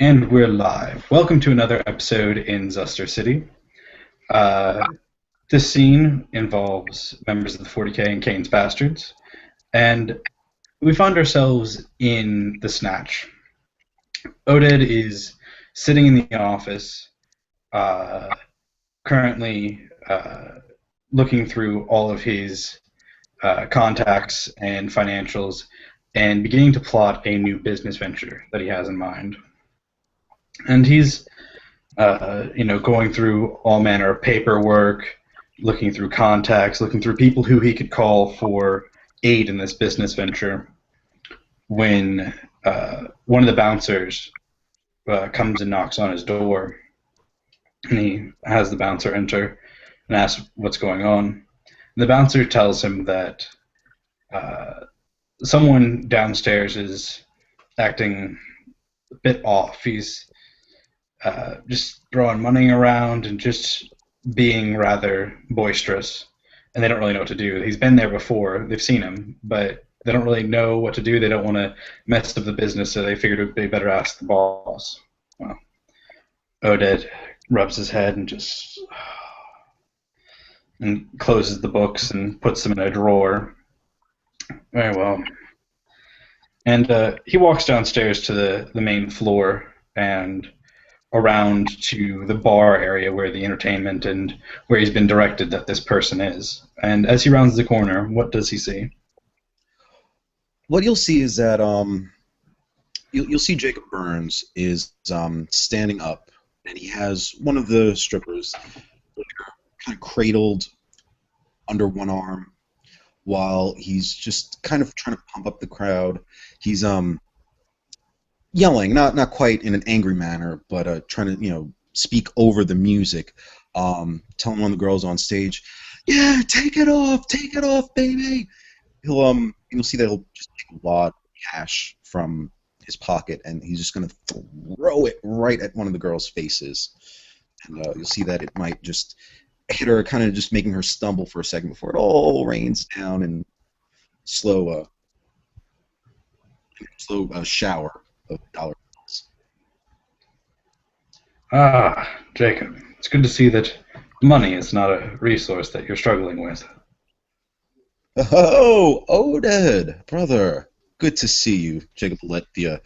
And we're live. Welcome to another episode in Zuster City. Uh, this scene involves members of the 40K and Kane's Bastards, and we find ourselves in the Snatch. Oded is sitting in the office, uh, currently looking through all of his contacts and financials and beginning to plot a new business venture that he has in mind. And he's going through all manner of paperwork, looking through contacts, looking through people who he could call for aid in this business venture. When one of the bouncers comes and knocks on his door, and he has the bouncer enter and asks what's going on. And the bouncer tells him that uh, someone downstairs is acting a bit off. He's just throwing money around and just being rather boisterous, and they don't really know what to do. He's been there before; they've seen him, but they don't really know what to do. They don't want to mess up the business, so they figured it'd be better ask the boss. Well, Oded rubs his head and just and closes the books and puts them in a drawer. Very well. And he walks downstairs to the main floor and around to the bar area where the entertainment and where he's been directed that this person is. And as he rounds the corner, what does he see? What you'll see is that you'll see Jacob Burns is standing up, and he has one of the strippers kind of cradled under one arm while he's just kind of trying to pump up the crowd. He's yelling, not quite in an angry manner, but trying to speak over the music, telling one of the girls on stage, "Yeah, take it off, baby." You'll see that he'll just take a lot of cash from his pocket, and he's just going to throw it right at one of the girls' faces. And you'll see that it might just hit her, kind of just making her stumble for a second before it all rains down in slow, shower of dollar bills. Ah, Jacob. It's good to see that money is not a resource that you're struggling with. Oh, Oded, brother. Good to see you. Jacob let the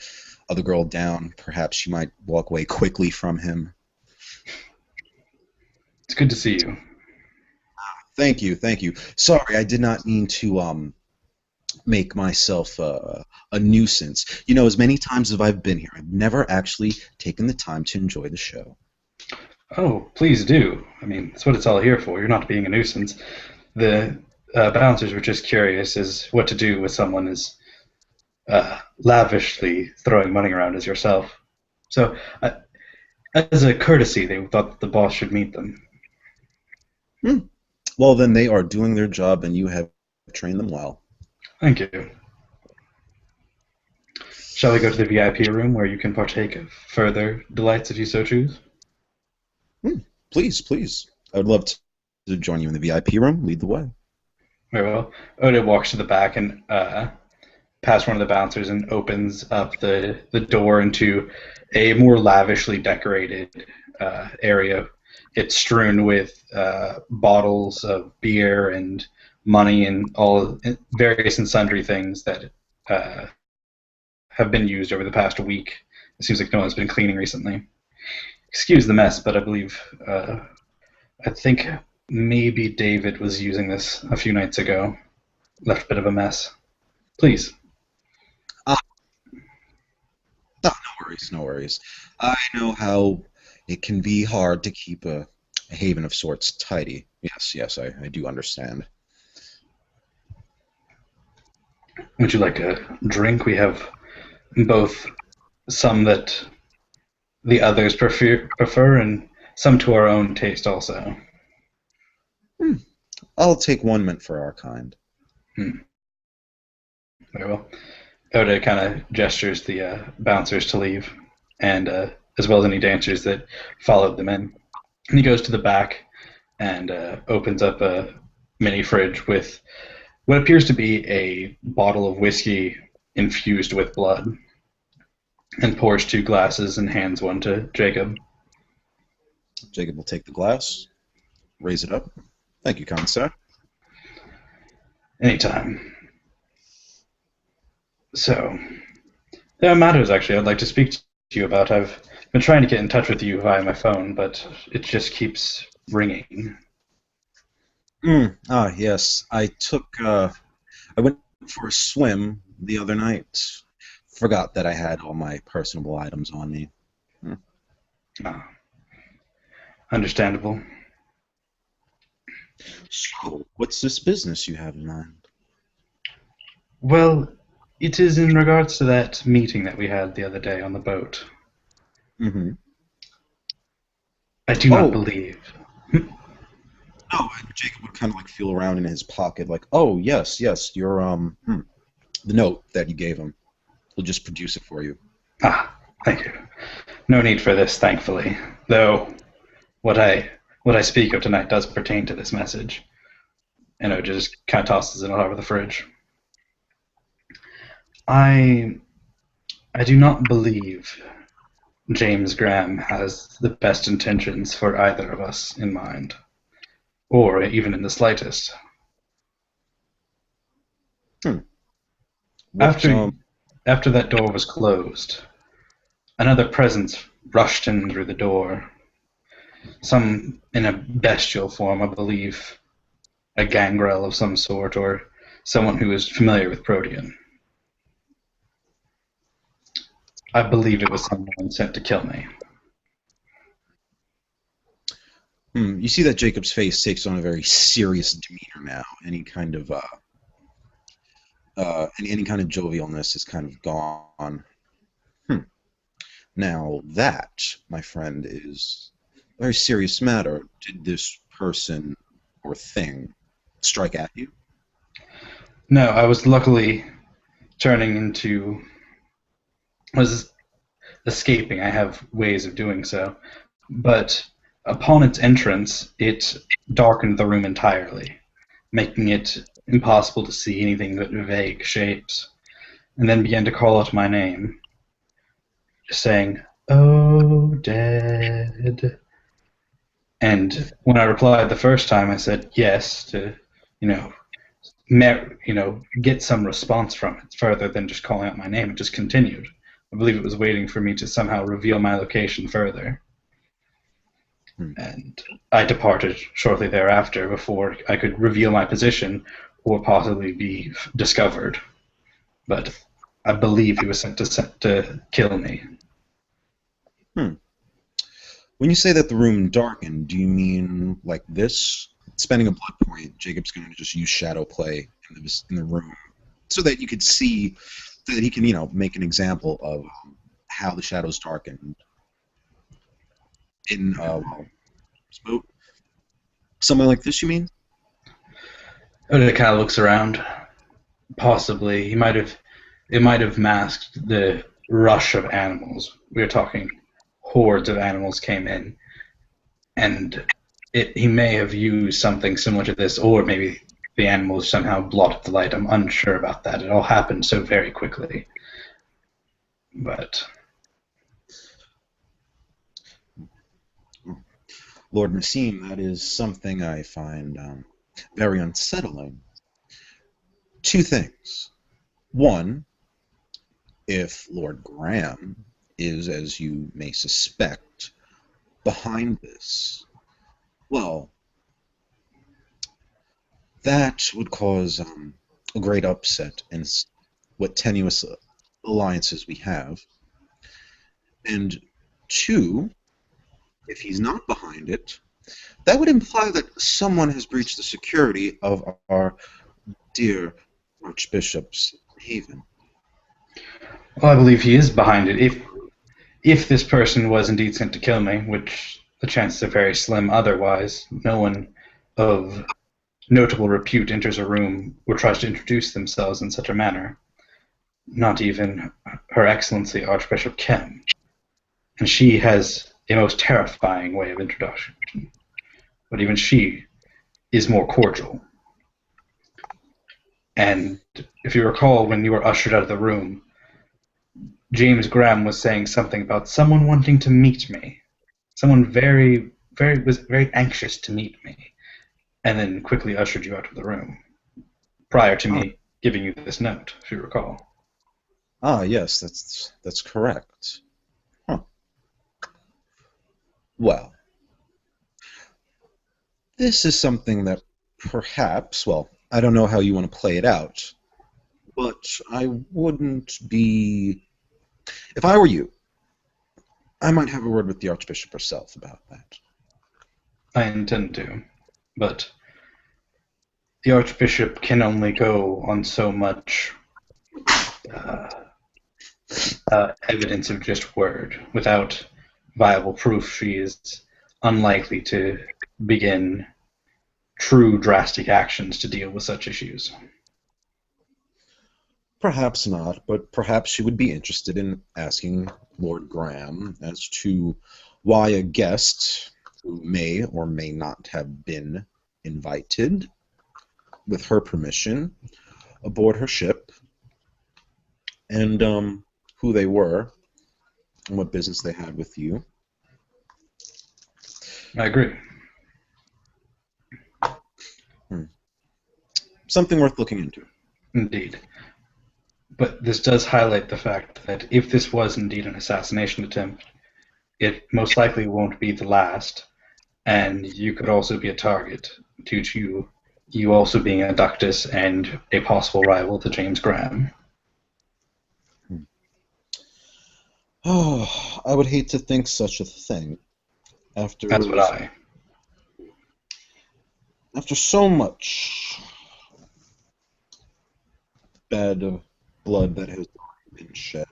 other girl down. Perhaps she might walk away quickly from him. It's good to see you. Thank you, thank you. Sorry, I did not mean to make myself a nuisance. You know, as many times as I've been here, I've never actually taken the time to enjoy the show. Oh, please do. I mean, that's what it's all here for. You're not being a nuisance. The bouncers were just curious as what to do with someone as lavishly throwing money around as yourself. So, as a courtesy, they thought the boss should meet them. Hmm. Well, then they are doing their job, and you have trained them well. Thank you. Shall we go to the VIP room where you can partake of further delights if you so choose? Please, please. I would love to join you in the VIP room. Lead the way. Very well. Oda walks to the back and past one of the bouncers and opens up the door into a more lavishly decorated area. It's strewn with bottles of beer and money and all various and sundry things that have been used over the past week. It seems like no one's been cleaning recently. Excuse the mess, but I believe I think maybe David was using this a few nights ago. Left a bit of a mess. Please. Ah, no worries, no worries. I know how it can be hard to keep a haven of sorts tidy. Yes, yes, I do understand. Would you like a drink? We have both some that the others prefer and some to our own taste also. Hmm. I'll take one mint for our kind. Hmm. Very well. Oda kind of gestures the bouncers to leave, and as well as any dancers that followed them in. And he goes to the back and opens up a mini fridge with what appears to be a bottle of whiskey infused with blood. and pours two glasses and hands one to Jacob. Jacob will take the glass, raise it up. Thank you, kind sir. Anytime. So, there are matters, actually, I'd like to speak to you about. I've been trying to get in touch with you via my phone, but it just keeps ringing. Yes. I went for a swim the other night. Forgot that I had all my personable items on me. Hmm. Ah, understandable. So, what's this business you have in mind? Well, it is in regards to that meeting that we had the other day on the boat. Mm-hmm. I do not Oh, believe. no, and Jacob would kind of like feel around in his pocket, like, oh, yes, the note that you gave him. He'll just produce it for you. Ah, thank you. No need for this, thankfully. Though what I what I speak of tonight does pertain to this message. And it just kind of tosses it all over the fridge. I I do not believe James Graham has the best intentions for either of us in mind, or even in the slightest. Hmm. What, After after that door was closed, another presence rushed in through the door. Some in a bestial form, I believe, a gangrel of some sort, or someone who is familiar with Protean. I believe it was someone sent to kill me. you see that Jacob's face takes on a very serious demeanor now. Any kind of jovialness is kind of gone. Hmm. Now that, my friend, is a very serious matter. Did this person or thing strike at you? No, I was luckily turning into was escaping. I have ways of doing so, but upon its entrance, it darkened the room entirely, making it impossible to see anything but vague shapes, and then began to call out my name, just saying, "Oh, dead." And when I replied the first time, I said yes to, you know, get some response from it further than just calling out my name. It just continued. I believe it was waiting for me to somehow reveal my location further. Hmm. And I departed shortly thereafter before I could reveal my position or possibly be discovered. But I believe he was sent to kill me. Hmm. When you say that the room darkened, do you mean like this? Spending a blood point, Jacob's going to just use shadow play in the room so that you could see, so that he can, make an example of how the shadows darkened in smoke. Something like this, you mean? And it kind of looks around. Possibly, he might have. It might have masked the rush of animals. We were talking hordes of animals came in, and he may have used something similar to this, or maybe the animals somehow blotted the light. I'm unsure about that. It all happened so very quickly. But Lord Nassim, that is something I find very unsettling. Two things. One, if Lord Graham is, as you may suspect, behind this, well, that would cause a great upset in what tenuous alliances we have. And two, if he's not behind it, that would imply that someone has breached the security of our dear Archbishop's haven. well, I believe he is behind it. If this person was indeed sent to kill me, which the chances are very slim otherwise, no one of notable repute enters a room or tries to introduce themselves in such a manner. Not even Her Excellency Archbishop Kim. And she has a most terrifying way of introduction. But even she is more cordial. And if you recall, when you were ushered out of the room, James Graham was saying something about someone wanting to meet me. Someone was very anxious to meet me, and then quickly ushered you out of the room prior to Ah, me giving you this note, if you recall. yes, that's correct. Huh. Well, this is something that perhaps, well, I don't know how you want to play it out, but I wouldn't be. If I were you, I might have a word with the Archbishop herself about that. I intend to, but the Archbishop can only go on so much uh, evidence of just word. Without viable proof, she is unlikely to begin true drastic actions to deal with such issues. Perhaps not, but perhaps she would be interested in asking Lord Graham as to why a guest who may or may not have been invited, with her permission, aboard her ship, and who they were and what business they had with you. I agree. Hmm. Something worth looking into. Indeed. But this does highlight the fact that if this was indeed an assassination attempt, it most likely won't be the last, and you could also be a target due to you also being a Ductus and a possible rival to James Graham. Hmm. Oh, I would hate to think such a thing That's what after I. after so much bad blood that has been shed,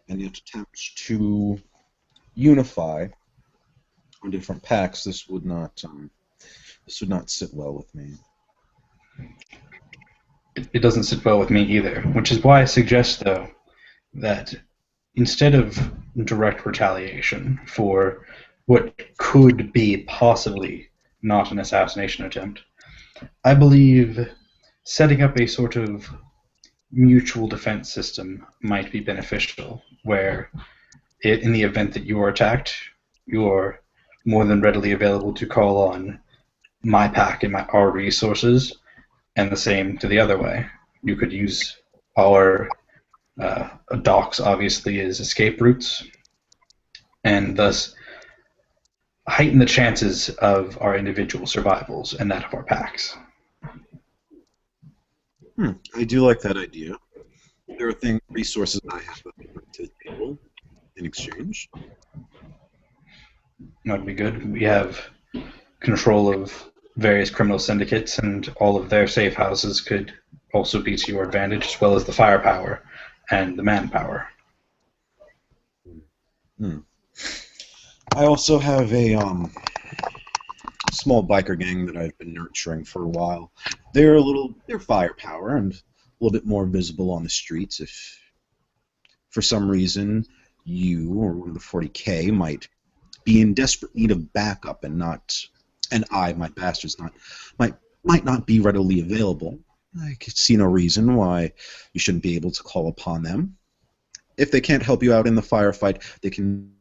and yet attempts to unify on different packs. This would not sit well with me. It doesn't sit well with me either, which is why I suggest, though, that instead of direct retaliation for what could be possibly not an assassination attempt, I believe setting up a sort of mutual defense system might be beneficial, where in the event that you are attacked, you're more than readily available to call on my pack and our resources, and the same to the other way. You could use our docks, obviously, as escape routes, and thus heighten the chances of our individual survivals and that of our packs. I do like that idea. There are resources I have to bring to the table in exchange. That would be good. We have control of various criminal syndicates, and all of their safe houses could also be to your advantage, as well as the firepower and the manpower. Hmm. I also have a small biker gang that I've been nurturing for a while. They're firepower and a little bit more visible on the streets. If for some reason you or one of the 40K might be in desperate need of backup and my bastards, might not be readily available, I could see no reason why you shouldn't be able to call upon them. If they can't help you out in the firefight, they can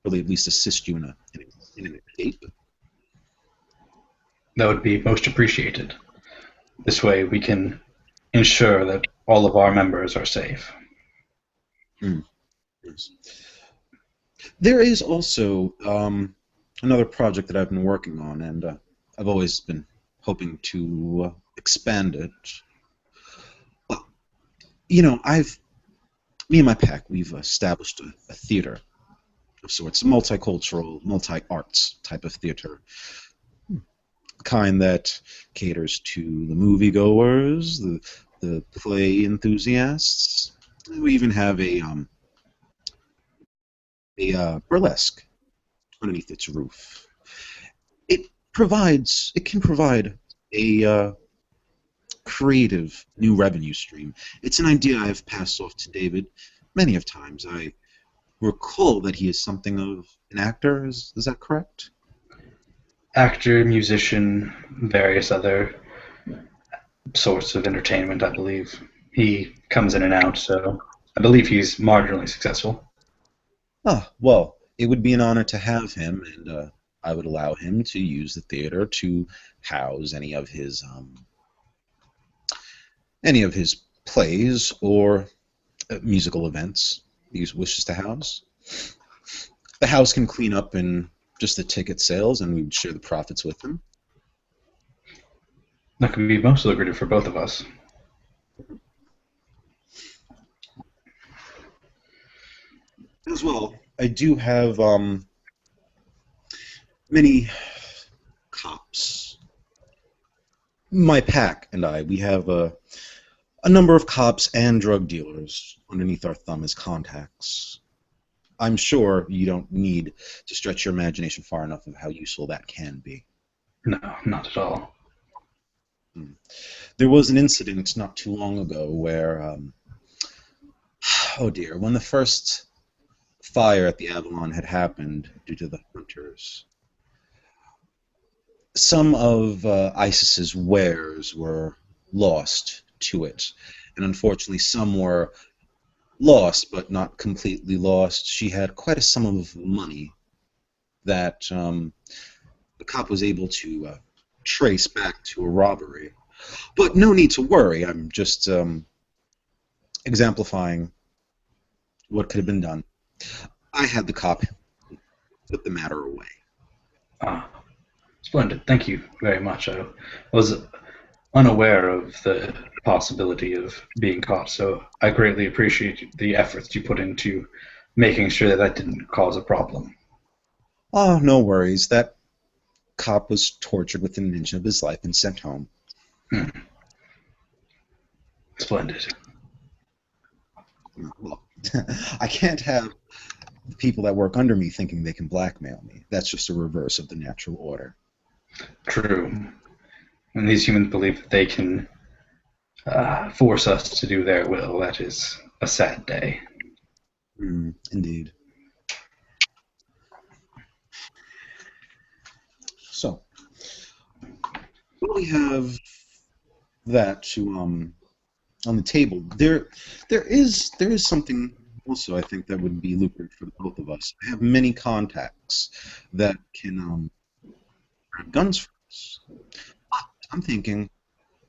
really at least assist you in an escape. That would be most appreciated. This way we can ensure that all of our members are safe. Mm, yes. There is also another project that I've been working on, and I've always been hoping to expand it. Well, me and my pack, we've established a theater of sorts, a multicultural, multi-arts type of theater, the kind that caters to the moviegoers, the play enthusiasts. We even have a burlesque underneath its roof. It can provide a creative new revenue stream. It's an idea I've passed off to David many of times. I recall that he is something of an actor. Is that correct? Actor, musician, various other sorts of entertainment, I believe. He comes in and out, so I believe he's marginally successful. Ah, well, it would be an honor to have him, and I would allow him to use the theater to house any of his plays or musical events he wishes to house. The house can clean up in just the ticket sales, and we would share the profits with him. That could be most lucrative for both of us. As well, I do have many cops. My pack and I, we have a number of cops and drug dealers underneath our thumb as contacts. I'm sure you don't need to stretch your imagination far enough of how useful that can be. No, not at all. There was an incident not too long ago where, oh dear, when the first fire at the Avalon had happened due to the hunters, some of ISIS's wares were lost to it, and unfortunately some were lost but not completely lost. She had quite a sum of money that the cop was able to trace back to a robbery. But no need to worry, I'm just exemplifying what could have been done. I had the cop put the matter away. Ah, splendid. Thank you very much. I was unaware of the possibility of being caught, so I greatly appreciate the efforts you put into making sure that that didn't cause a problem. Oh, no worries. That cop was tortured within an inch of his life and sent home. Hmm. Splendid. Well, I can't have the people that work under me thinking they can blackmail me. That's just a reverse of the natural order. True. When these humans believe that they can force us to do their will, that is a sad day. Indeed. So, while we have that to on the table, there is something also I think that would be lucrative for the both of us. I have many contacts that can grab guns for us. But I'm thinking,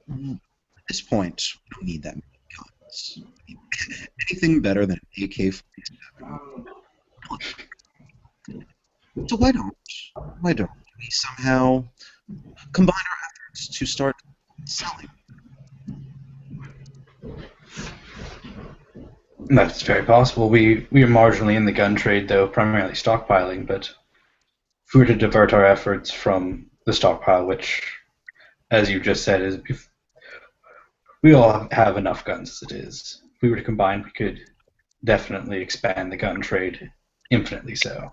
at this point, we don't need that many guns. Anything better than an AK-47. So why don't we somehow combine our efforts to start selling? That's very possible. We are marginally in the gun trade, though, primarily stockpiling, but if we were to divert our efforts from the stockpile, which, as you just said, is we all have enough guns as it is. If we were to combine, we could definitely expand the gun trade infinitely so.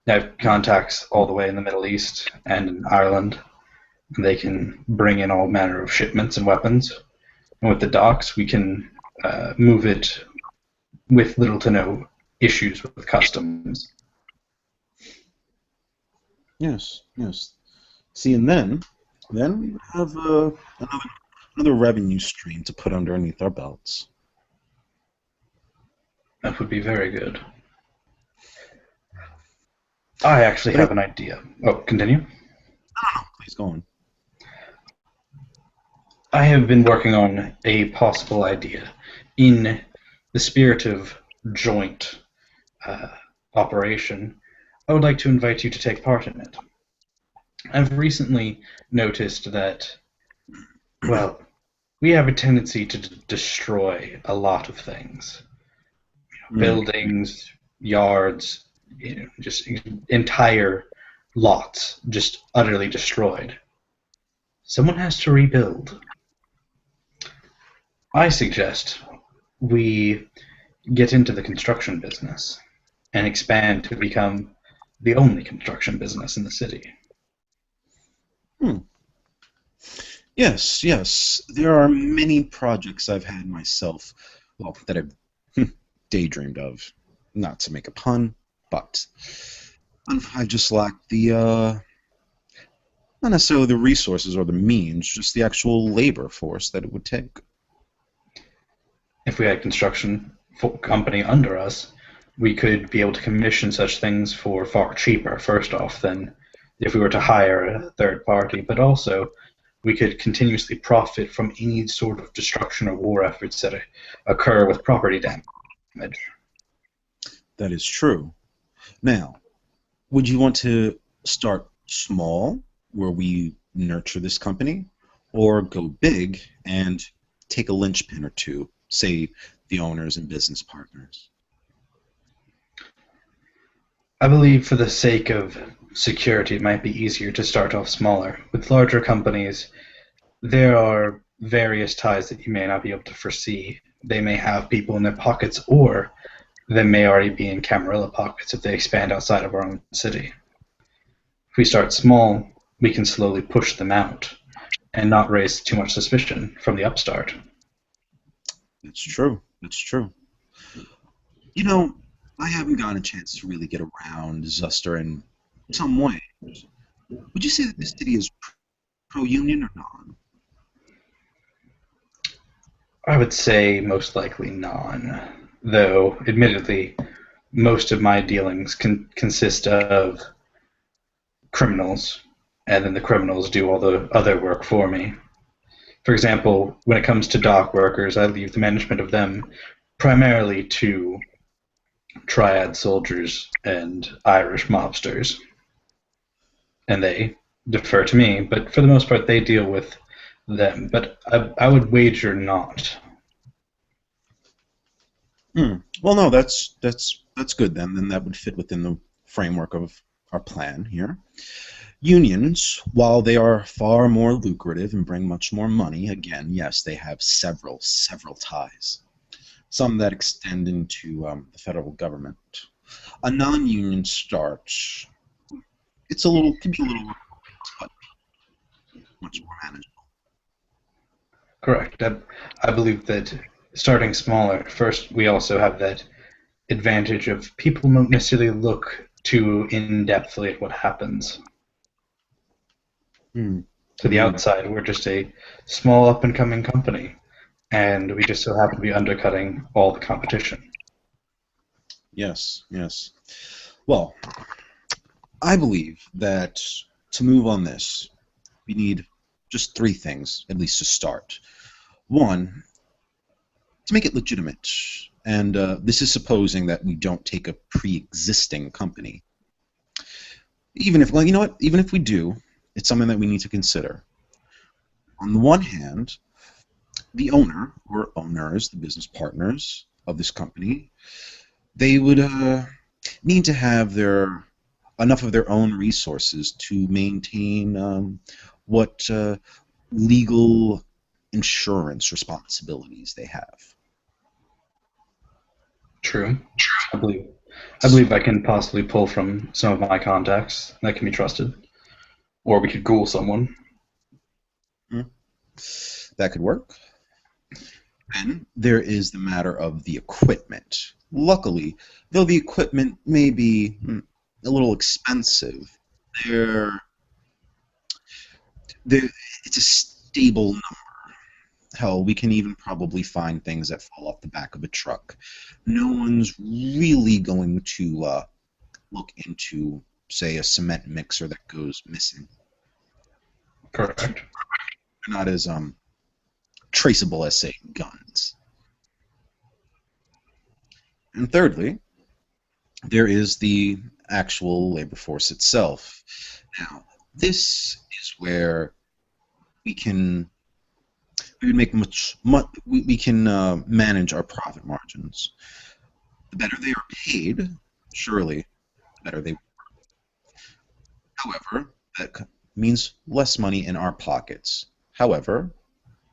I have contacts all the way in the Middle East and in Ireland. They can bring in all manner of shipments and weapons. And with the docks, we can move it with little to no issues with customs. Yes, yes. See, and then we would have another revenue stream to put underneath our belts. That would be very good. I actually But have an idea. Oh, continue. no, please go on. I have been working on a possible idea in the spirit of joint operation. I would like to invite you to take part in it. I've recently noticed that, well, we have a tendency to destroy a lot of things. Buildings, yards, just entire lots just utterly destroyed. Someone has to rebuild. I suggest we get into the construction business and expand to become the only construction business in the city. Yes, yes. There are many projects I've had myself, well, that I've daydreamed of. Not to make a pun, but I just lack the not necessarily the resources or the means, just the actual labor force that it would take. if we had construction company under us, we could be able to commission such things for far cheaper, first off, than if we were to hire a third party, but also we could continuously profit from any sort of destruction or war efforts that occur with property damage. That is true. Now, would you want to start small, where we nurture this company, or go big and take a linchpin or two, say the owners and business partners? I believe for the sake of security, it might be easier to start off smaller. With larger companies, there are various ties that you may not be able to foresee. They may have people in their pockets, or they may already be in Camarilla pockets if they expand outside of our own city. If we start small, we can slowly push them out and not raise too much suspicion from the upstart. That's true. That's true. You know, I haven't gotten a chance to really get around Zuster in some way. Would you say that this city is pro-union or non? I would say most likely non, though admittedly, most of my dealings consist of criminals, and then the criminals do all the other work for me. For example, when it comes to dock workers, I leave the management of them primarily to triad soldiers and Irish mobsters, and they defer to me, but for the most part, they deal with them. But I would wager not. Well, no, that's good then. Then that would fit within the framework of our plan here. Unions, while they are far more lucrative and bring much more money, again, yes, they have several ties. Some that extend into the federal government. A non-union start, can be a little, but much more manageable. Correct. I believe that starting smaller, first, we also have that advantage of people don't necessarily look too in-depthly at what happens. To the outside, we're just a small up-and-coming company, and we just so happen to be undercutting all the competition. Yes, yes. Well, I believe that to move on this, we need just three things, at least to start. One, to make it legitimate, and this is supposing that we don't take a pre-existing company. Even if, well, you know what? Even if we do, it's something that we need to consider. On the one hand, the owner or owners, the business partners of this company, they would need to have enough of their own resources to maintain what legal insurance responsibilities they have. True. I believe. I believe I can possibly pull from some of my contacts that can be trusted, or we could ghoul someone. That could work. Then there is the matter of the equipment. Luckily, though the equipment may be a little expensive, they're, it's a stable number. Hell, we can even probably find things that fall off the back of a truck. No one's really going to look into, say, a cement mixer that goes missing. Correct. They're not as traceable as, say, guns. And thirdly, there is the actual labor force itself. Now, this is where we would make we can manage our profit margins. The better they are paid, surely, the better they work. However, that means less money in our pockets. However,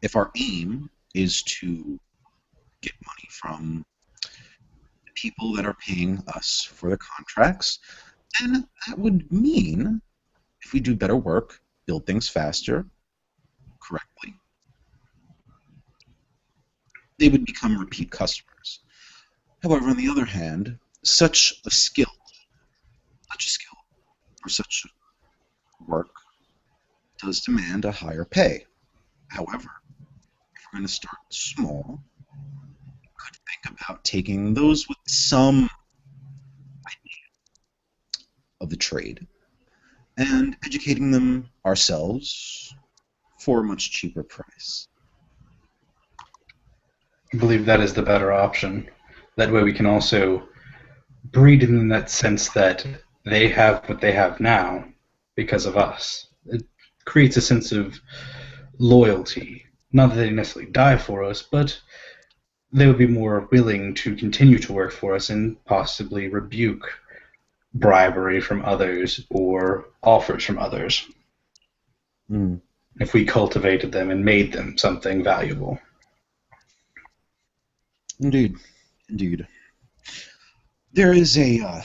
if our aim is to get money from the people that are paying us for the contracts, then that would mean if we do better work, build things faster, correctly, they would become repeat customers. However, on the other hand, such a skill for such work does demand a higher pay. However, if we're going to start small, Think about taking those with some of the trade and educating them ourselves for a much cheaper price. I believe that is the better option. That way we can also breed in that sense that they have what they have now because of us. It creates a sense of loyalty. Not that they necessarily die for us, but they would be more willing to continue to work for us and possibly rebuke bribery from others or offers from others Mm. if we cultivated them and made them something valuable. Indeed, indeed. There is a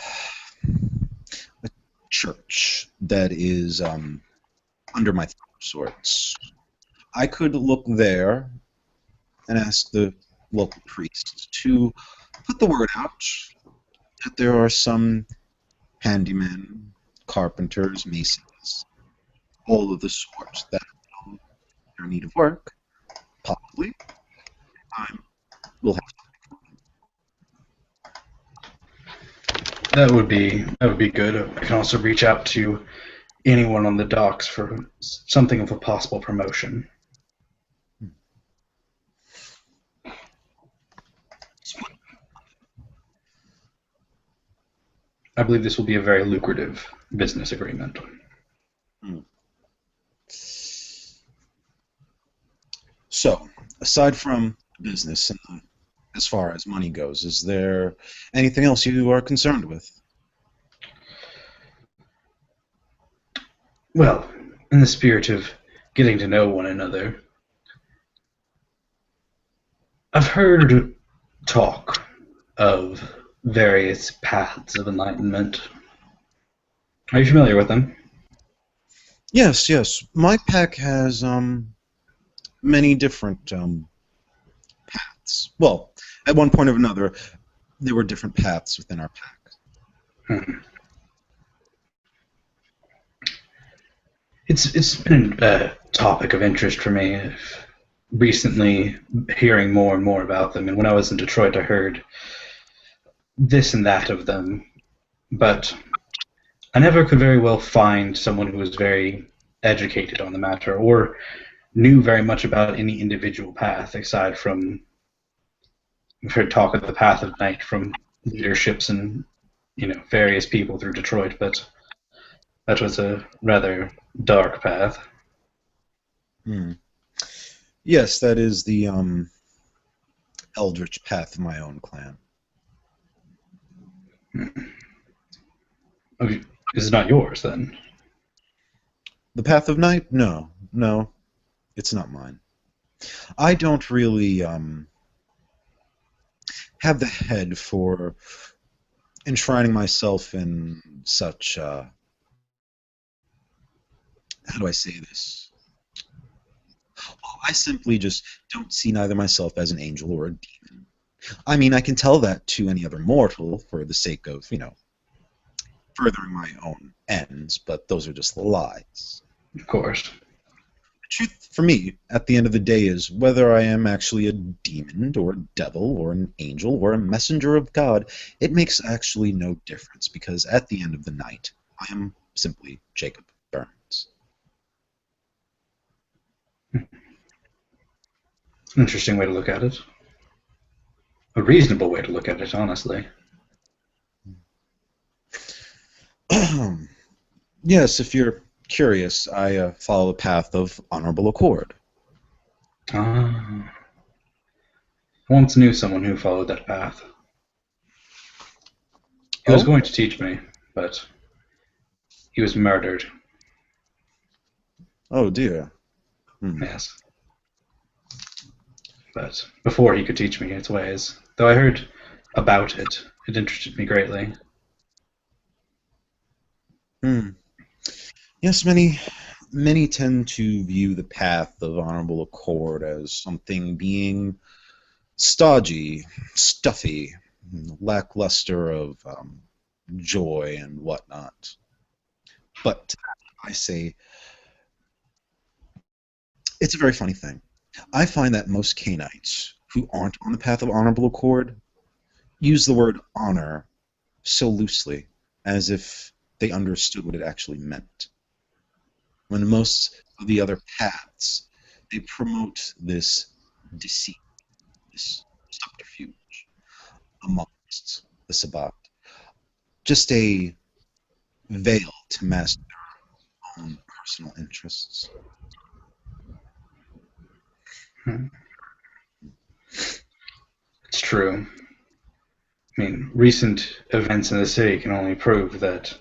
church that is under my thumb of sorts. I could look there and ask the local priests to put the word out that there are some handymen, carpenters, masons, all of the sorts that are in need of work. Possibly, I will have. That would be good. I can also reach out to anyone on the docks for something of a possible promotion. I believe this will be a very lucrative business agreement. Hmm. So, aside from business and as far as money goes, is there anything else you are concerned with? Well, in the spirit of getting to know one another, I've heard talk of various paths of enlightenment. Are you familiar with them? Yes, yes. My pack has many different paths. Well, at one point or another, there were different paths within our pack. Hmm. It's been a topic of interest for me recently, hearing more and more about them. And when I was in Detroit, I heard this and that of them, but I never could very well find someone who was very educated on the matter or knew very much about any individual path aside from we've heard talk of the path of night from leaderships and various people through Detroit, but that was a rather dark path. Hmm. Yes, that is the eldritch path of my own clan. Oh, is it not yours then? The path of night? No, no, it's not mine. I don't really have the head for enshrining myself in such. How do I say this? Well, I simply just don't see neither myself as an angel or a demon. I mean, I can tell that to any other mortal for the sake of, furthering my own ends, but those are just lies. Of course. The truth for me, at the end of the day, is whether I am actually a demon or a devil or an angel or a messenger of God, it makes actually no difference because at the end of the night, I am simply Jacob Burns. Interesting way to look at it. A reasonable way to look at it, honestly. Yes, if you're curious, I follow the path of honorable accord. Ah, I once knew someone who followed that path. He was Oh? going to teach me, but he was murdered. Oh dear. Hmm. Yes. But before he could teach me its ways, though I heard about it, it interested me greatly. Hmm. Yes, many tend to view the path of honorable accord as something being stodgy, stuffy, lackluster of joy and whatnot. But I say it's a very funny thing. I find that most Canaanites who aren't on the path of honorable accord use the word honor so loosely, as if they understood what it actually meant. When most of the other paths, they promote this deceit, this subterfuge amongst the Sabbat. Just a veil to mask their own personal interests. Hmm. It's true. I mean, recent events in the city can only prove that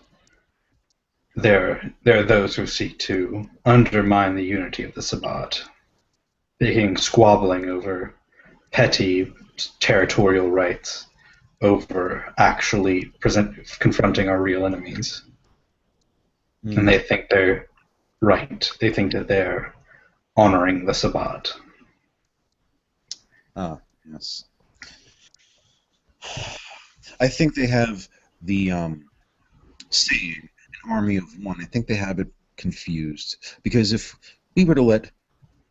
there are those who seek to undermine the unity of the Sabbat, making squabbling over petty territorial rights over actually confronting our real enemies. And Mm. they think they're right. They think that they're honoring the Sabbat. Ah, yes. I think they have the saying, an army of one. I think they have it confused. Because if we were to let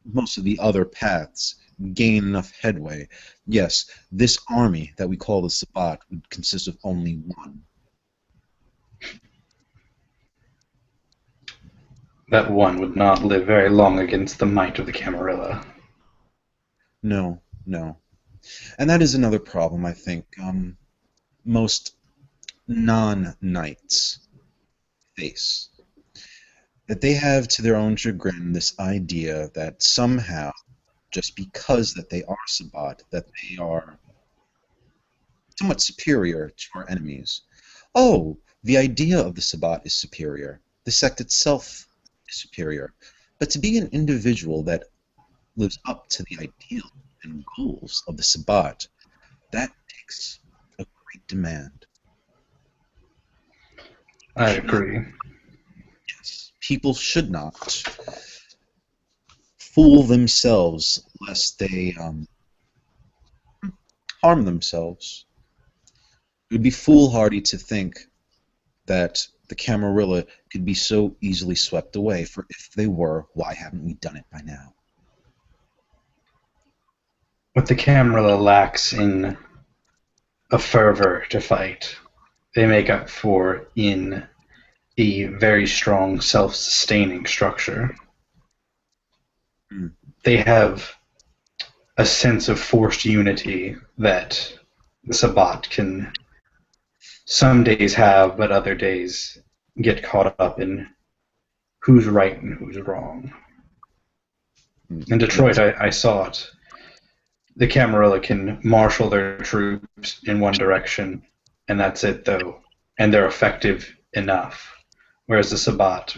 most of the other paths gain enough headway, yes, this army that we call the Sabbat would consist of only one. That one would not live very long against the might of the Camarilla. No, no. And that is another problem, I think. Most non-knights face. That they have to their own chagrin this idea that somehow, just because that they are Sabbat, that they are somewhat superior to our enemies. Oh, the idea of the Sabbat is superior. The sect itself is superior. But to be an individual that lives up to the ideals and goals of the Sabbat, that takes a great demand. People I should not, agree. yes, people should not fool themselves lest they harm themselves. It would be foolhardy to think that the Camarilla could be so easily swept away, for if they were, why haven't we done it by now? What the Camarilla lacks in a fervor to fight, they make up for in a very strong self-sustaining structure. Mm. They have a sense of forced unity that the Sabbat can some days have, but other days get caught up in who's right and who's wrong. Mm. In Detroit, Yes. I saw it. The Camarilla can marshal their troops in one direction, and that's it, though. And they're effective enough. Whereas the Sabbat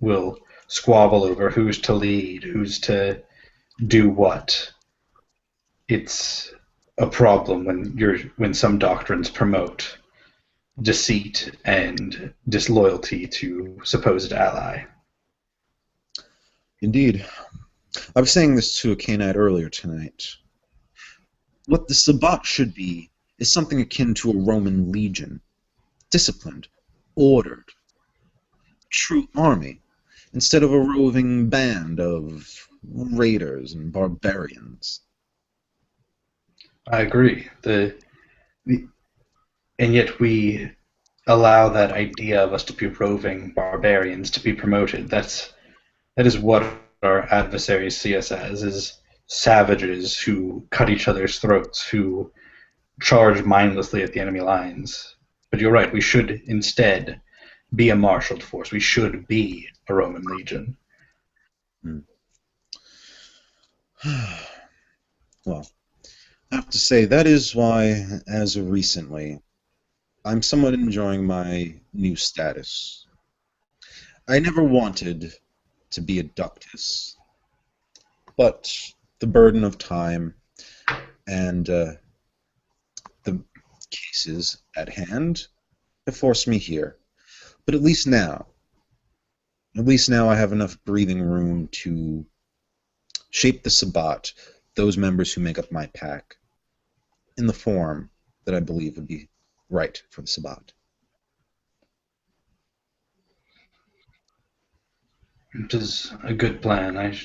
will squabble over who's to lead, who's to do what. It's a problem when some doctrines promote deceit and disloyalty to supposed ally. Indeed. I was saying this to a Canaanite earlier tonight. What the Sabbat should be is something akin to a Roman legion. Disciplined, ordered, true army, instead of a roving band of raiders and barbarians. I agree. The and yet we allow that idea of us to be roving barbarians to be promoted. That is what our adversaries see us as is savages who cut each other's throats, who charge mindlessly at the enemy lines. But you're right, we should instead be a marshaled force. We should be a Roman legion. Hmm. Well, I have to say, that is why, as of recently, I'm somewhat enjoying my new status. I never wanted to be a ductus, but the burden of time and the cases at hand have forced me here. But at least now I have enough breathing room to shape the Sabbat, those members who make up my pack, in the form that I believe would be right for the Sabbat. It is a good plan. I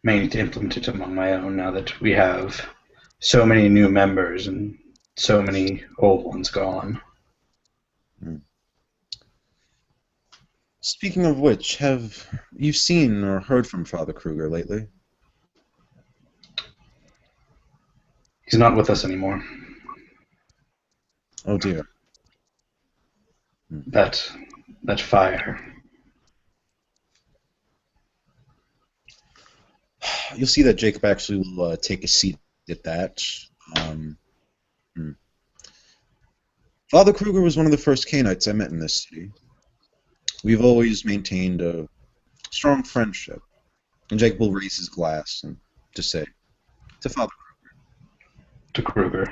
may need to implement it among my own now that we have so many new members and so many old ones gone. Hmm. Speaking of which, have you seen or heard from Father Kruger lately? He's not with us anymore. Oh dear. Hmm. That that fire. You'll see that Jacob actually will take a seat at that. Um, hmm. Father Kruger was one of the first Canaanites I met in this city. We've always maintained a strong friendship. And Jacob will raise his glass and just say, to Father. To Kruger.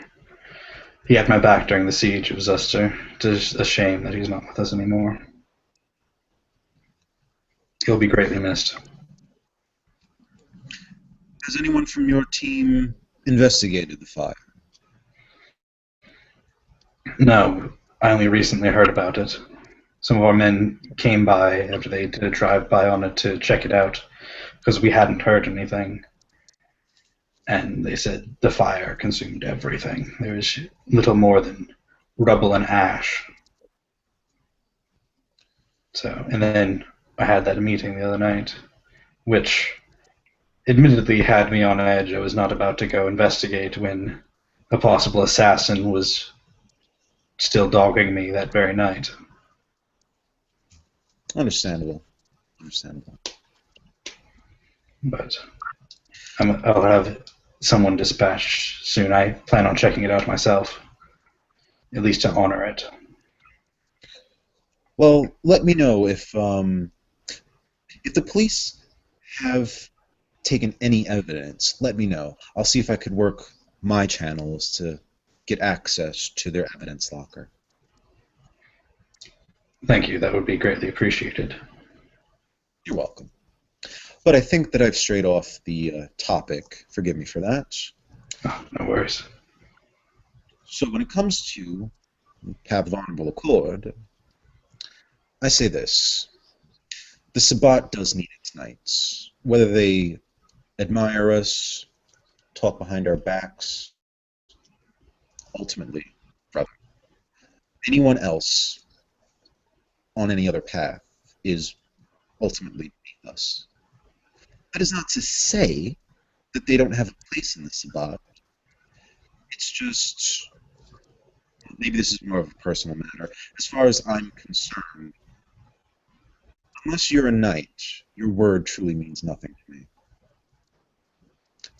He had my back during the siege of Zuster. It is a shame that he's not with us anymore. He'll be greatly missed. Has anyone from your team investigated the fire? No, I only recently heard about it. Some of our men came by after they did a drive-by on it to check it out because we hadn't heard anything. And they said the fire consumed everything. There was little more than rubble and ash. So, and then I had that meeting the other night, which admittedly had me on edge. I was not about to go investigate when a possible assassin was still dogging me that very night. Understandable. Understandable. But I'll have someone dispatched soon. I plan on checking it out myself, at least to honor it. Well, let me know if the police have taken any evidence. Let me know. I'll see if I could work my channels to get access to their evidence locker. Thank you. That would be greatly appreciated. You're welcome. But I think that I've strayed off the topic. Forgive me for that. Oh, no worries. So when it comes to Path of Honorable Accord, I say this. The Sabbat does need its knights. Whether they admire us, talk behind our backs, ultimately, brother, anyone else on any other path is ultimately beneath us. That is not to say that they don't have a place in the Sabbat. It's just, maybe this is more of a personal matter. As far as I'm concerned, unless you're a knight, your word truly means nothing to me.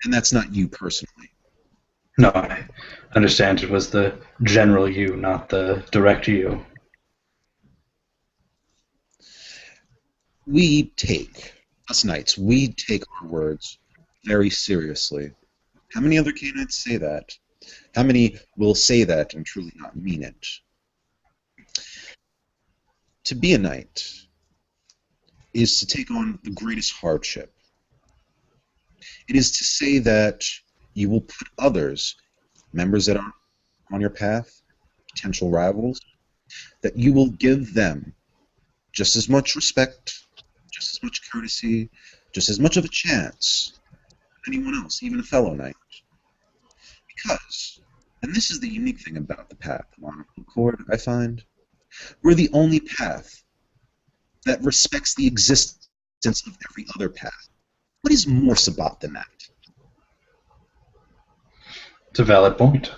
And that's not you personally. No, I understand it was the general you, not the direct you. Us knights, we take our words very seriously. How many other Canaanites say that? How many will say that and truly not mean it? To be a knight is to take on the greatest hardship. It is to say that you will put others, members that are on your path, potential rivals, that you will give them just as much respect, just as much courtesy, just as much of a chance as anyone else, even a fellow knight. Because, and this is the unique thing about the path of Honorable Accord, I find, we're the only path that respects the existence of every other path. What is more Sabbat than that? It's a valid point.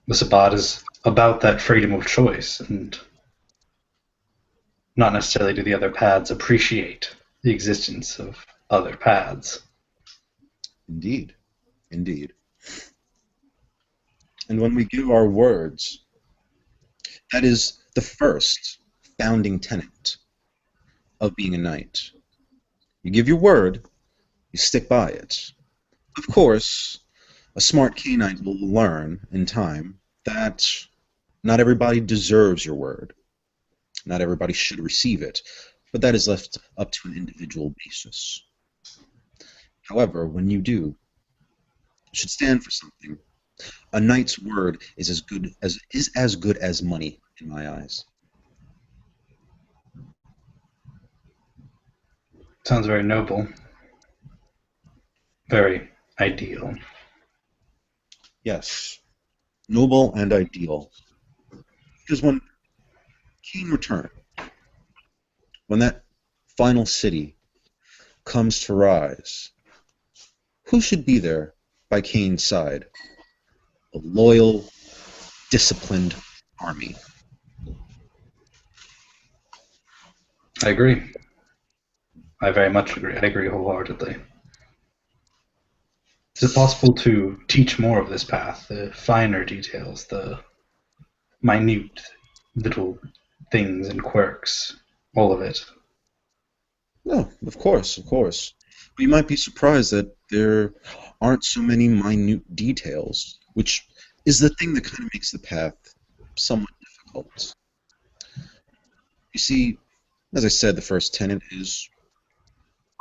The Sabbat is about that freedom of choice, and not necessarily do the other paths appreciate the existence of other paths. Indeed. Indeed. And when we give our words, that is the first founding tenet of being a knight. You give your word, you stick by it. Of course, a smart canine will learn in time that not everybody deserves your word. Not everybody should receive it, but that is left up to an individual basis. However, when you do, you should stand for something. A knight's word is as good as money in my eyes. Sounds very noble, very ideal. Yes, noble and ideal. Because when Cain returned, when that final city comes to rise, who should be there by Cain's side? A loyal, disciplined army. I agree. I very much agree. I agree wholeheartedly. Is it possible to teach more of this path, the finer details, the minute little things and quirks, all of it? No, of course, of course. But you might be surprised that there aren't so many minute details, which is the thing that kind of makes the path somewhat difficult. You see, as I said, the first tenet is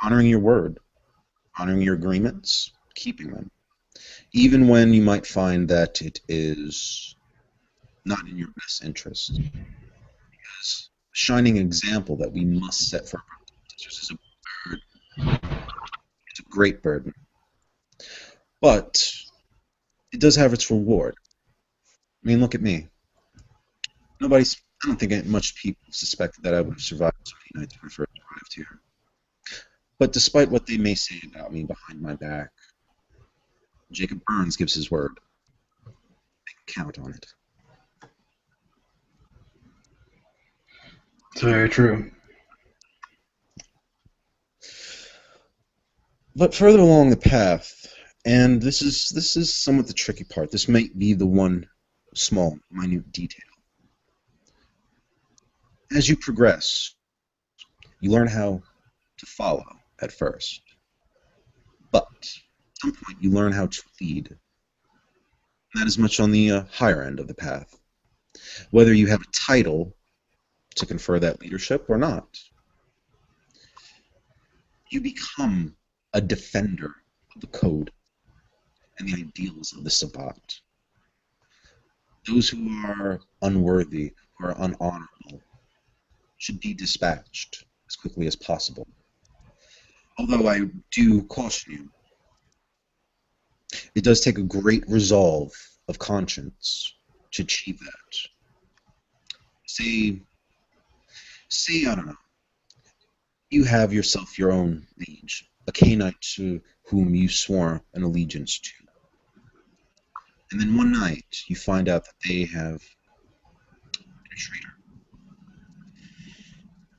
honoring your word, honoring your agreements, keeping them, even when you might find that it is not in your best interest. Because a shining example that we must set for our brothers and sisters is a bird. It's a great burden, but it does have its reward. I mean, look at me. Nobody's. I don't think much people suspected that I would have survived so many nights when I first arrived here. But despite what they may say about me behind my back, Jacob Burns gives his word. They can count on it. It's very true. But further along the path, and this is somewhat the tricky part. This might be the one small, minute detail. As you progress, you learn how to follow at first, but at some point you learn how to lead. That is much on the higher end of the path. Whether you have a title to confer that leadership or not, you become a defender of the code and the ideals of the Sabbat. Those who are unworthy, who are unhonorable, should be dispatched as quickly as possible. Although I do caution you, it does take a great resolve of conscience to achieve that. Say, I don't know, you have yourself your own liege, a Canaanite to whom you swore an allegiance to. And then one night you find out that they have been a traitor.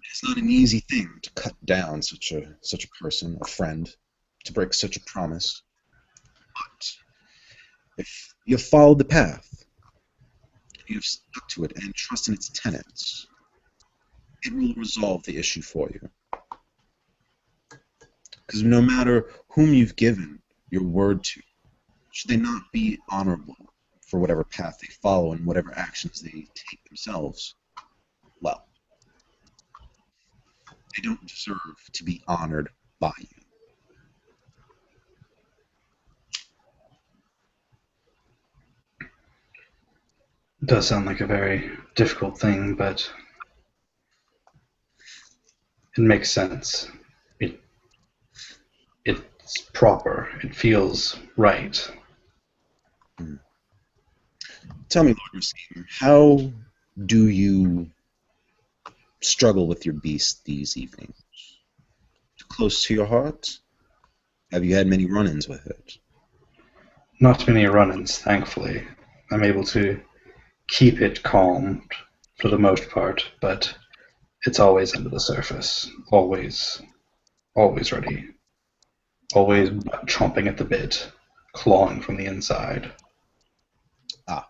It's not an easy thing to cut down such a person, a friend, to break such a promise. But if you have followed the path, you have stuck to it and trust in its tenets, it will resolve the issue for you. Because no matter whom you've given your word to, should they not be honorable for whatever path they follow and whatever actions they take themselves, well, they don't deserve to be honored by you. It does sound like a very difficult thing, but it makes sense. It it's proper. It feels right. Tell me, Lord Racine, how do you struggle with your beast these evenings? Close to your heart? Have you had many run-ins with it? Not many run-ins, thankfully. I'm able to keep it calm for the most part, but it's always under the surface. Always, always ready. Always chomping at the bit, clawing from the inside. Ah,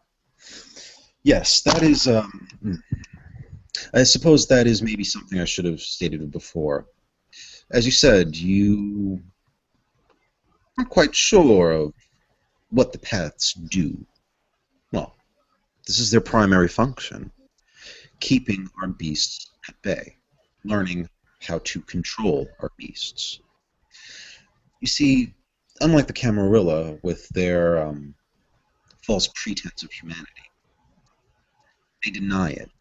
yes, that is. I suppose that is maybe something I should have stated before. As you said, you aren't quite sure of what the paths do. Well, this is their primary function, keeping our beasts at bay, learning how to control our beasts. You see, unlike the Camarilla with their false pretense of humanity, they deny it.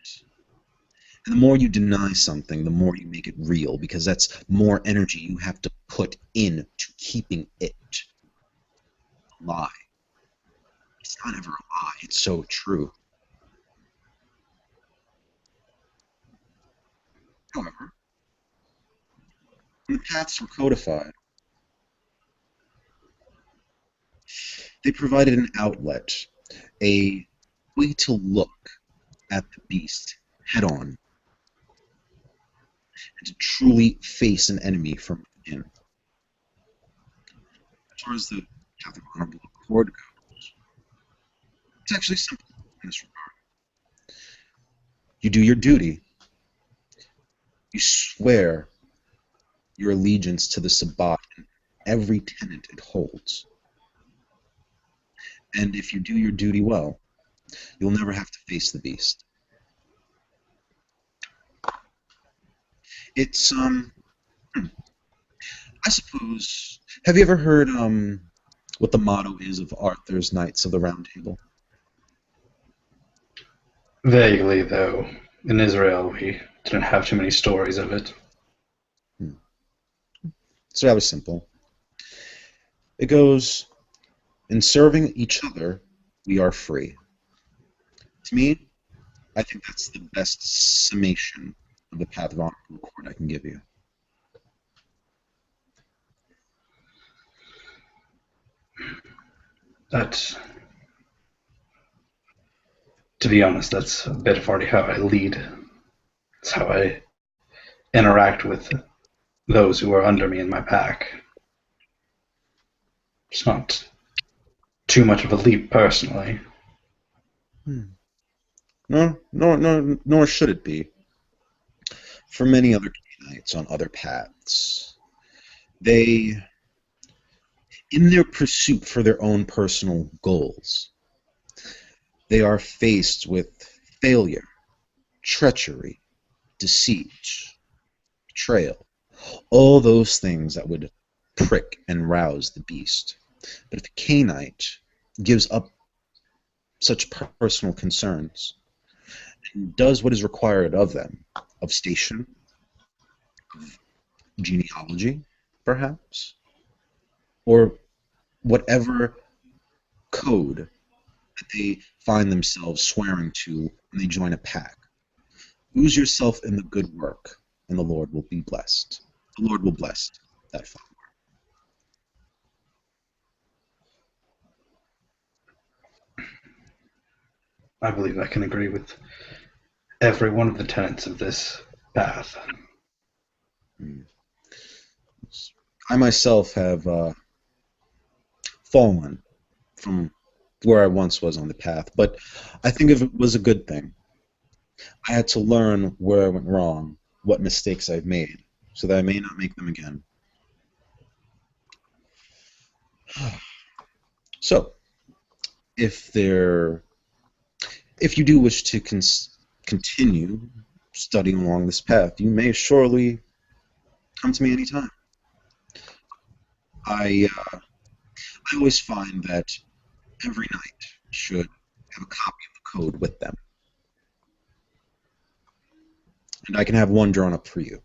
And the more you deny something, the more you make it real, because that's more energy you have to put into keeping it alive. It's not ever a lie. It's so true. However, when the paths were codified, they provided an outlet, a way to look at the beast head on, and to truly face an enemy from within. As far as the Catholic Honorable Accord goes, it's actually simple in this regard. You do your duty, you swear your allegiance to the Sabbat and every tenet it holds. And if you do your duty well, you'll never have to face the beast. It's I suppose. Have you ever heard what the motto is of Arthur's Knights of the Round Table? Vaguely, though. In Israel, we didn't have too many stories of it. It's rather simple. It goes, in serving each other, we are free. To me, I think that's the best summation of the Path of Honorable Accord I can give you. That's, to be honest, that's a bit of already how I lead. It's how I interact with those who are under me in my pack. It's not too much of a leap personally. Nor should it be. For many other Canaanites on other paths, they, in their pursuit for their own personal goals, they are faced with failure, treachery, deceit, betrayal, all those things that would prick and rouse the beast. But if a Canaanite gives up such personal concerns and does what is required of them, of station, of genealogy, perhaps, or whatever code that they find themselves swearing to when they join a pack, lose yourself in the good work, and the Lord will be blessed. The Lord will bless that follower. I believe I can agree with every one of the tenets of this path. I myself have fallen from where I once was on the path, but I think it was a good thing. I had to learn where I went wrong, what mistakes I've made, so that I may not make them again. So, if you do wish to continue studying along this path, you may surely come to me anytime. I always find that every knight should have a copy of the code with them, and I can have one drawn up for you.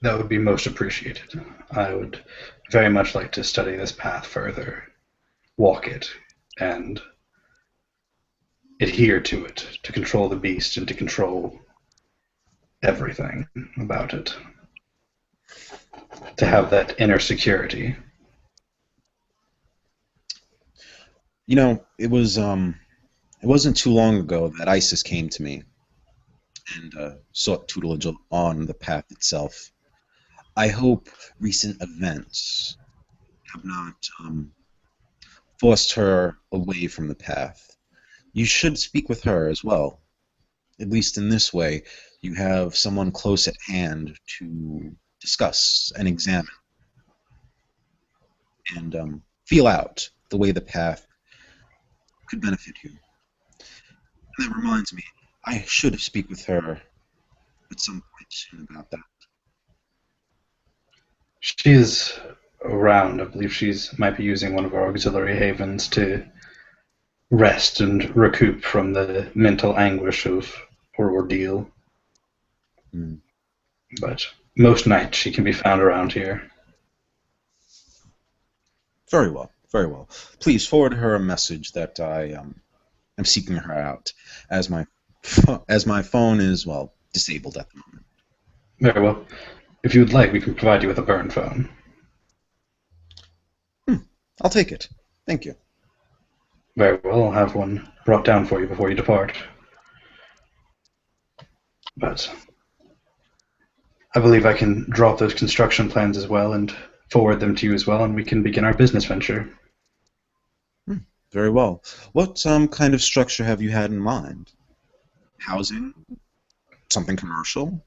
That would be most appreciated. I would very much like to study this path further, walk it, and adhere to it, to control the beast and to control everything about it. To have that inner security. You know, it wasn't too long ago that ISIS came to me and sought tutelage on the path itself. I hope recent events have not forced her away from the path. You should speak with her as well. At least in this way, you have someone close at hand to discuss and examine and feel out the way the path could benefit you. And that reminds me, I should speak with her at some point soon about that. She is around. I believe she's might be using one of our auxiliary havens to rest and recoup from the mental anguish of her ordeal. Mm. But most nights she can be found around here. Very well. Very well. Please forward her a message that I am seeking her out, as my phone is disabled at the moment. Very well. If you would like, we can provide you with a burn phone. I'll take it. Thank you. Very well, I'll have one brought down for you before you depart. But I believe I can draw up those construction plans as well and forward them to you as well, and we can begin our business venture. Very well. What kind of structure have you had in mind? Housing? Something commercial?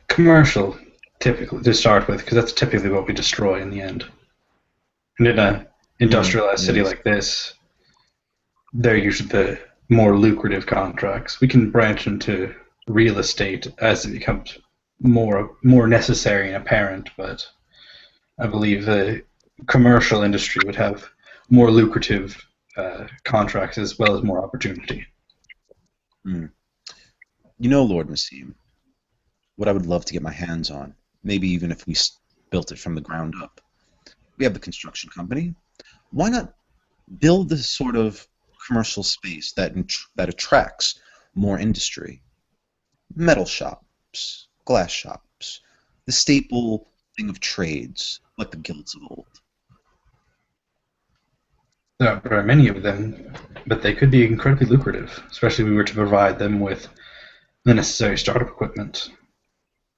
Commercial, typically, to start with, because that's typically what we destroy in the end. And in an industrialized city Yes. like this, they're usually the more lucrative contracts. We can branch into real estate as it becomes more necessary and apparent, but I believe the commercial industry would have more lucrative contracts as well as more opportunity. Hmm. You know, Lord Nassim, what I would love to get my hands on, maybe even if we built it from the ground up. We have the construction company. Why not build this sort of commercial space that attracts more industry? Metal shops, glass shops, the staple thing of trades, like the guilds of old. There are many of them, but they could be incredibly lucrative, especially if we were to provide them with the necessary startup equipment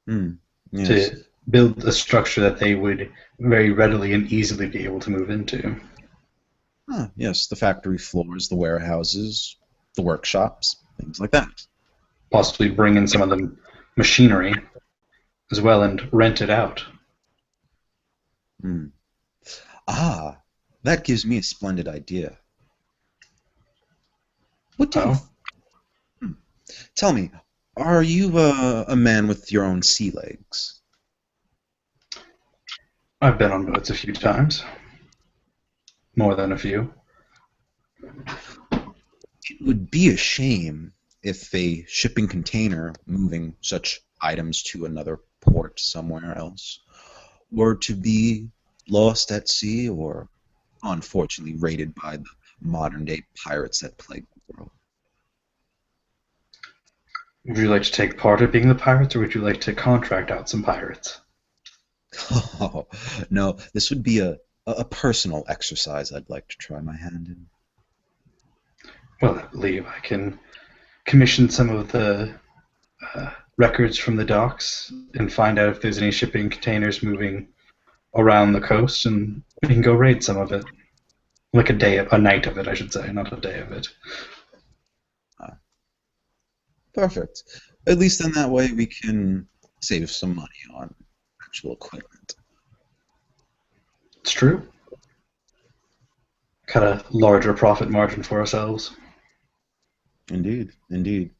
Hmm. Yes. to build a structure that they would very readily and easily be able to move into. Ah, yes, the factory floors, the warehouses, the workshops, things like that. Possibly bring in some of the machinery as well and rent it out. Hmm. Ah, that gives me a splendid idea. What do you Oh, hmm, tell me? Are you a man with your own sea legs? I've been on boats a few times, more than a few. It would be a shame if a shipping container moving such items to another port somewhere else were to be lost at sea or unfortunately raided by the modern day pirates that plague the world. Would you like to take part in being the pirates, or would you like to contract out some pirates? Oh, no, this would be a personal exercise I'd like to try my hand in. Well, I believe I can commission some of the records from the docks and find out if there's any shipping containers moving around the coast, and we can go raid some of it. Like a night of it, I should say, not a day of it. Uh, Perfect. At least in that way we can save some money on actual equipment. It's true. Cut a larger profit margin for ourselves. Indeed, indeed.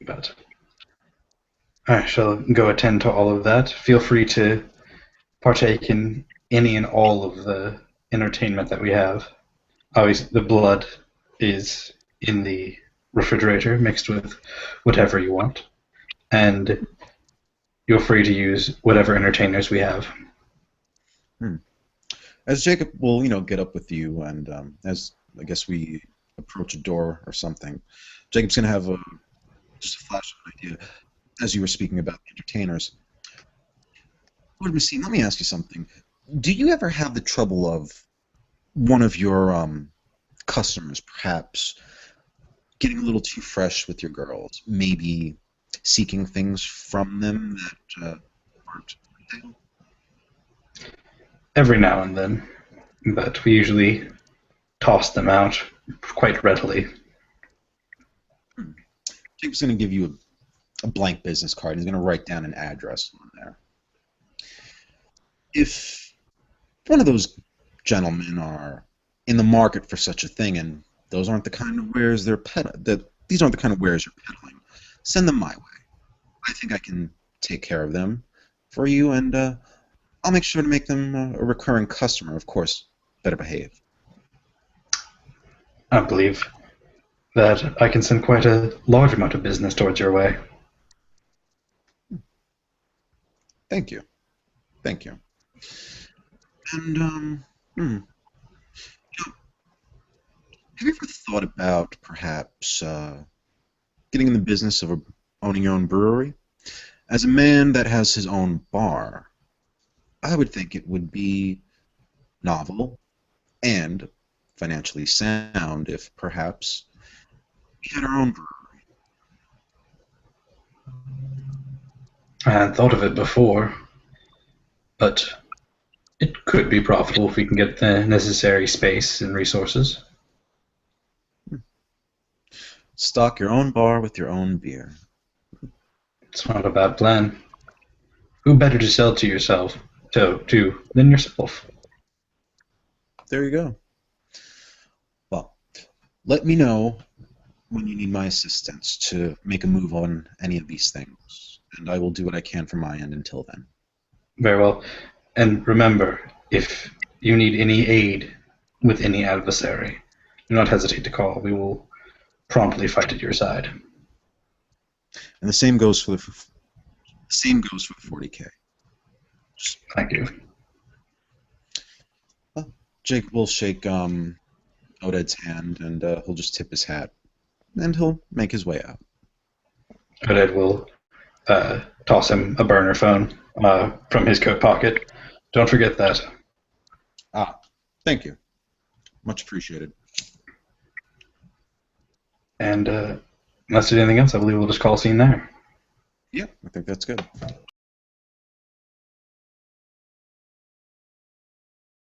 But I shall go attend to all of that. Feel free to partake in any and all of the entertainment that we have. Obviously, the blood is in the refrigerator mixed with whatever you want, and you're free to use whatever entertainers we have. Hmm. As Jacob will, get up with you, and as I guess we approach a door or something, Jacob's gonna have just a flash of an idea as you were speaking about entertainers. Lord Messine, let me ask you something. Do you ever have the trouble of one of your customers perhaps getting a little too fresh with your girls, maybe seeking things from them that aren't entailed? Every now and then, but we usually toss them out quite readily. Hmm. Jacob's gonna give you a blank business card. He's gonna write down an address on there. If one of those gentlemen are in the market for such a thing, and those aren't the kind of wares these aren't the kind of wares you're peddling, send them my way. I think I can take care of them for you, and I'll make sure to make them a recurring customer. Of course, better behave. I believe that I can send quite a large amount of business towards your way. Thank you. Thank you. And have you ever thought about perhaps getting in the business of owning your own brewery? As a man that has his own bar, I would think it would be novel and financially sound if perhaps we had our own brewery. I hadn't thought of it before, but it could be profitable if we can get the necessary space and resources. Stock your own bar with your own beer. It's not a bad plan. Who better to sell to yourself to than yourself? There you go. Well, let me know when you need my assistance to make a move on any of these things, and I will do what I can from my end until then. Very well. And remember, if you need any aid with any adversary, do not hesitate to call. We will promptly fight at your side. And the same goes for the 40K. Thank you. Jake will shake Oded's hand, and he'll just tip his hat, and he'll make his way out. Oded will toss him a burner phone from his coat pocket. Don't forget that. Ah, thank you. Much appreciated. And unless there's anything else, I believe we'll just call a scene there. Yeah, I think that's good.